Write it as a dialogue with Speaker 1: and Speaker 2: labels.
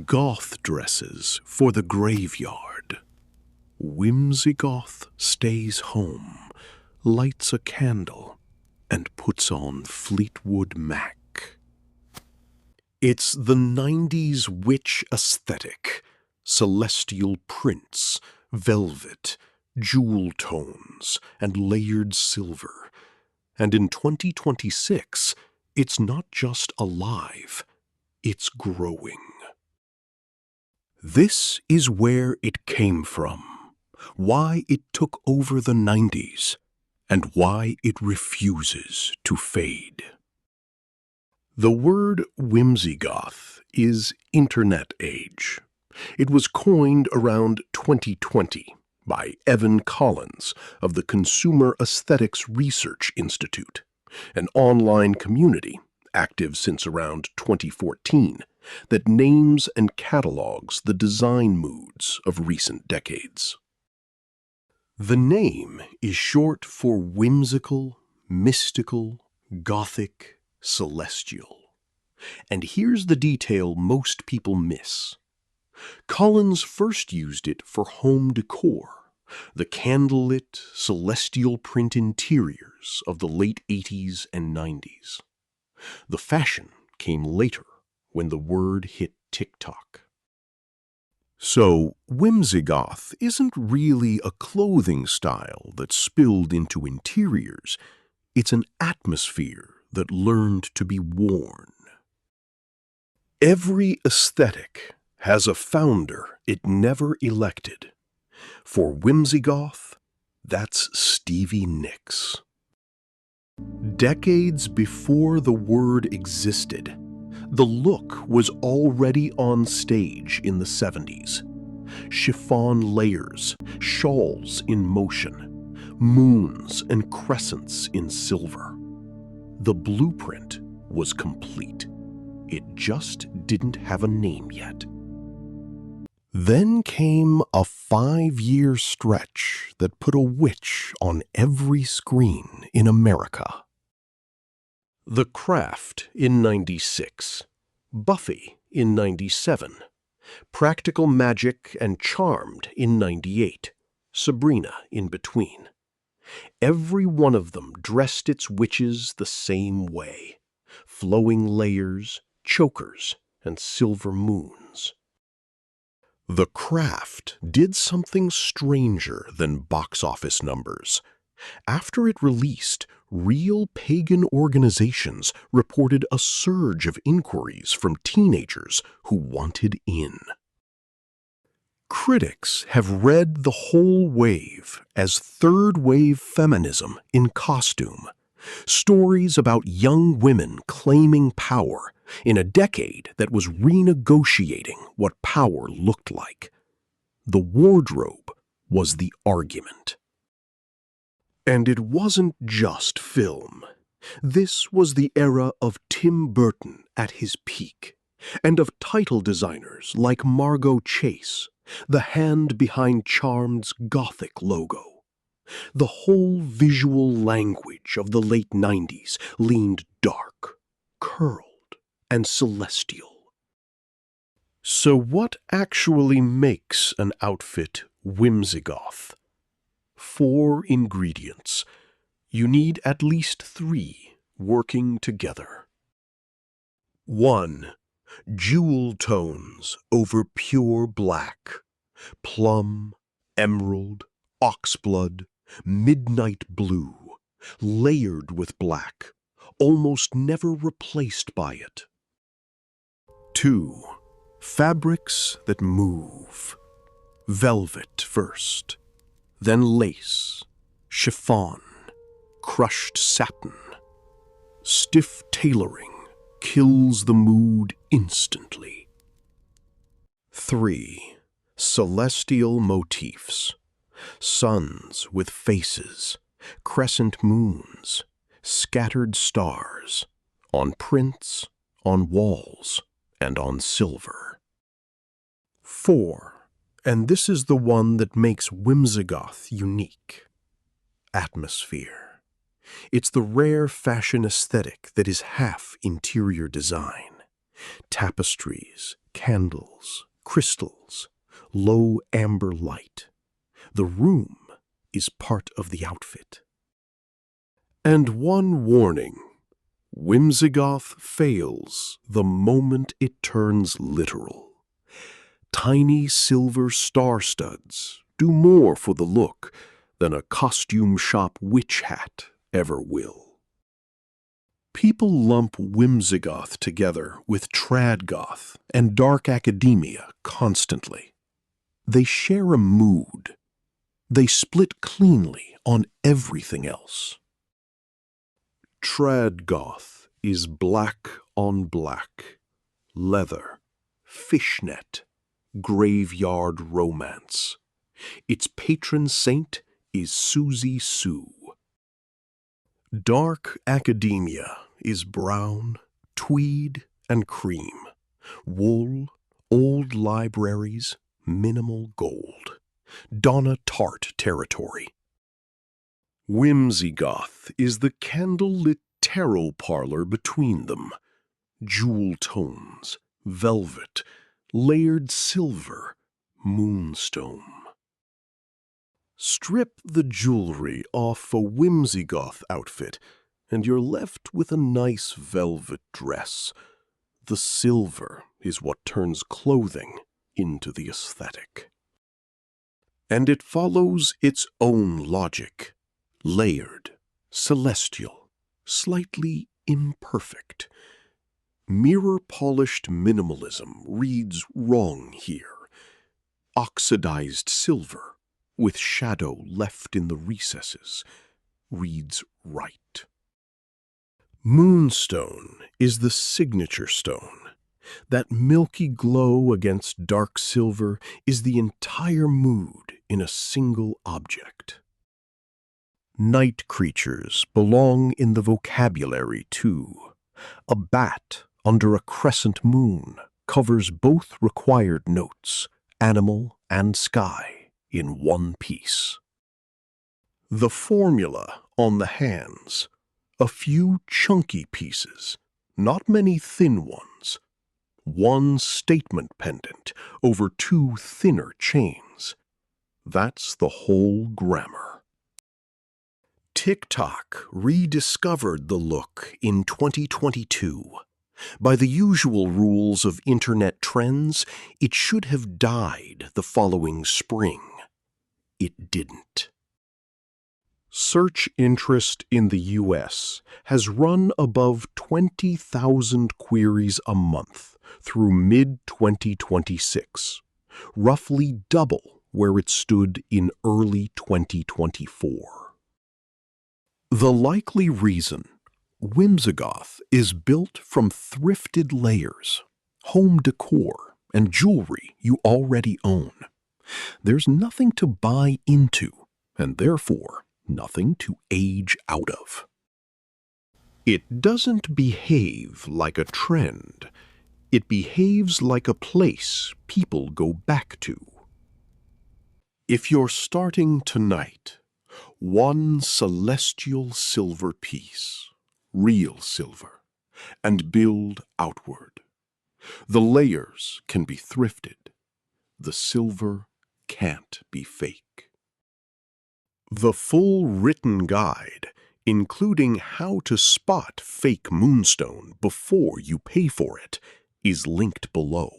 Speaker 1: Goth dresses for the graveyard. Whimsigoth stays home, lights a candle, and puts on Fleetwood Mac. It's the 90s witch aesthetic: celestial prints, velvet, jewel tones, and layered silver. And in 2026, it's not just alive, it's growing. This is where it came from, why it took over the 90s, and why it refuses to fade. The word whimsigoth is internet age. It was coined around 2020 by Evan Collins of the Consumer Aesthetics Research Institute, an online community active since around 2014 that names and catalogs the design moods of recent decades. The name is short for whimsical, mystical, gothic, celestial. And here's the detail most people miss. Collins first used it for home decor, the candlelit, celestial print interiors of the late 80s and 90s. The fashion came later, when the word hit TikTok. So, whimsigoth isn't really a clothing style that spilled into interiors. It's an atmosphere that learned to be worn. Every aesthetic has a founder it never elected. For whimsigoth, that's Stevie Nicks. Decades before the word existed, the look was already on stage in the 70s. Chiffon layers, shawls in motion, moons and crescents in silver. The blueprint was complete. It just didn't have a name yet. Then came a 5-year stretch that put a witch on every screen in America. The Craft in 96, Buffy in 97, Practical Magic and Charmed in 98, Sabrina in between. Every one of them dressed its witches the same way: flowing layers, chokers, and silver moons. The Craft did something stranger than box office numbers. After it released, real pagan organizations reported a surge of inquiries from teenagers who wanted in. Critics have read the whole wave as third-wave feminism in costume, stories about young women claiming power in a decade that was renegotiating what power looked like. The wardrobe was the argument. And it wasn't just film. This was the era of Tim Burton at his peak, and of title designers like Margot Chase, the hand behind Charmed's Gothic logo. The whole visual language of the late 90s leaned dark, curled, and celestial. So what actually makes an outfit whimsigoth? 4 ingredients. You need at least 3 working together. 1. Jewel tones over pure black. Plum, emerald, oxblood, midnight blue, layered with black, almost never replaced by it. 2. Fabrics that move. Velvet first, then lace, chiffon, crushed satin. Stiff tailoring kills the mood instantly. 3. Celestial motifs. Suns with faces, crescent moons, scattered stars, on prints, on walls, and on silver. 4. And this is the one that makes whimsigoth unique: atmosphere. It's the rare fashion aesthetic that is half interior design. Tapestries, candles, crystals, low amber light. The room is part of the outfit. And one warning: Whimsigoth fails the moment it turns literal. Tiny silver star studs do more for the look than a costume shop witch hat ever will. People lump Whimsigoth together with tradgoth and dark academia constantly. They share a mood. They split cleanly on everything else. Tradgoth is black on black, leather, fishnet, graveyard romance. Its patron saint is Susie Sue. Dark academia is brown, tweed, and cream, wool, old libraries, minimal gold, Donna Tartt territory. Whimsigoth is the candle-lit tarot parlor between them. Jewel tones, velvet, layered silver, moonstone. Strip the jewelry off a Whimsigoth outfit, and you're left with a nice velvet dress. The silver is what turns clothing into the aesthetic. And it follows its own logic. Layered, celestial, slightly imperfect. Mirror-polished minimalism reads wrong here. Oxidized silver, with shadow left in the recesses, reads right. Moonstone is the signature stone. That milky glow against dark silver is the entire mood in a single object. Night creatures belong in the vocabulary, too. A bat under a crescent moon covers both required notes, animal and sky, in one piece. The formula on the hands: a few chunky pieces, not many thin ones. One statement pendant over two thinner chains. That's the whole grammar. TikTok rediscovered the look in 2022. By the usual rules of internet trends, it should have died the following spring. It didn't. Search interest in the U.S. has run above 20,000 queries a month through mid-2026, roughly double where it stood in early 2024. The likely reason: Whimsigoth is built from thrifted layers, home decor, and jewelry you already own. There's nothing to buy into, and therefore nothing to age out of. It doesn't behave like a trend. It behaves like a place people go back to. If you're starting tonight, one celestial silver piece, real silver, and build outward. The layers can be thrifted. The silver can't be fake. The full written guide, including how to spot fake moonstone before you pay for it, is linked below.